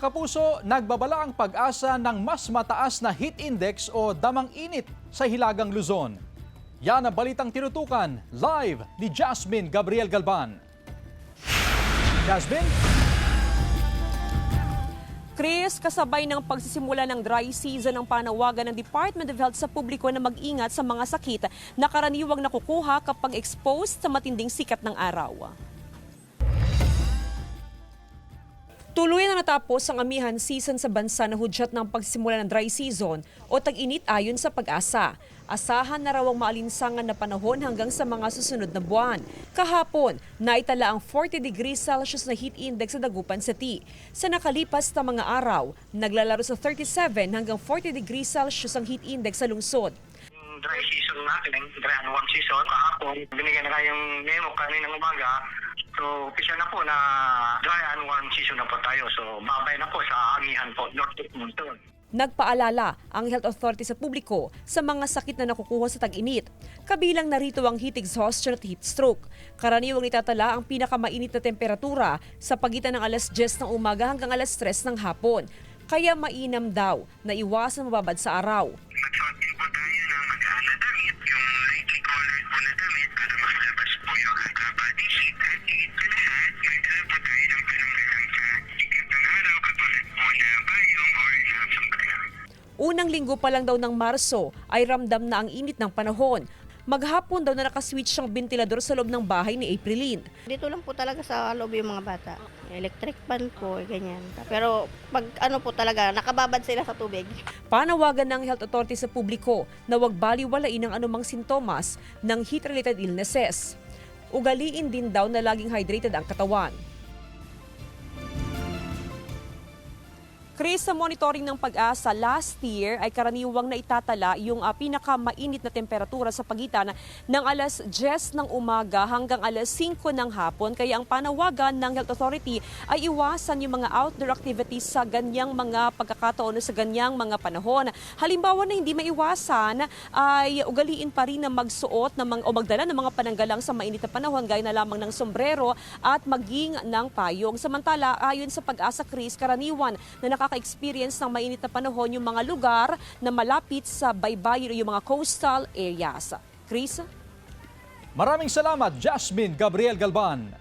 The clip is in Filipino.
Mga kapuso, nagbabala ang pag-asa ng mas mataas na heat index o damang init sa Hilagang Luzon. Yan ang balitang tinutukan live ni Jasmine Gabriel Galban. Jasmine? Chris, kasabay ng pagsisimula ng dry season ang panawagan ng Department of Health sa publiko na mag-ingat sa mga sakit na karaniwang nakukuha kapag exposed sa matinding sikat ng araw. Tuloy na natapos ang amihan season sa bansa na hudyat ng pagsimula ng dry season o tag-init ayon sa pag-asa. Asahan na raw ang maalinsangan na panahon hanggang sa mga susunod na buwan. Kahapon, naitala ang 40 degrees Celsius na heat index sa Dagupan City. Sa nakalipas na mga araw, naglalaro sa 37 hanggang 40 degrees Celsius ang heat index sa lungsod. Dry season natin, dry and warm season. Kahapon, binigyan na yung memo kaninang umaga. So, official na po na dry and warm season na po tayo. So, babay na po sa amihan po, North Monton. Nagpaalala ang health authority sa publiko sa mga sakit na nakukuha sa tag-init. Kabilang narito ang heat exhaustion at heat stroke. Karaniwang itatala ang pinakamainit na temperatura sa pagitan ng alas 10 ng umaga hanggang alas 3 ng hapon. Kaya mainam daw na iwasan mababad sa araw. Magsuot din po tayo ng mag-aana damit, yung lightly colored po na damit para makalabas po yung body heat at higit sa lahat, magdala po tayo ng pananggalang sa sikat ng araw katulad po na bayong or na sombrero. Unang linggo pa lang daw ng Marso ay ramdam na ang init ng panahon. Maghapon daw na nakaswitch ang ventilador sa loob ng bahay ni Aprilyn. Dito lang po talaga sa loob yung mga bata. Electric fan po, ganyan. Pero pag ano po talaga, nakababad sila sa tubig. Panawagan ng health authority sa publiko na huwag baliwalain ang anumang sintomas ng heat-related illnesses. Ugaliin din daw na laging hydrated ang katawan. Chris, sa monitoring ng pag-asa last year ay karaniwang na itatala yung pinakamainit na temperatura sa pagitan ng alas 10 ng umaga hanggang alas 5 ng hapon. Kaya ang panawagan ng Health Authority ay iwasan yung mga outdoor activities sa ganyang mga pagkakataon o sa ganyang mga panahon. Halimbawa na hindi maiwasan ay ugaliin pa rin na magsuot o magdala ng mga pananggalang sa mainit na panahon gaya na lamang ng sombrero at maging ng payong. Samantala, ayon sa pag-asa, Chris, karaniwan na nakaka-experience ng mainit na panahon yung mga lugar na malapit sa baybayin o yung mga coastal areas. Chris? Maraming salamat, Jasmine Gabriel Galban.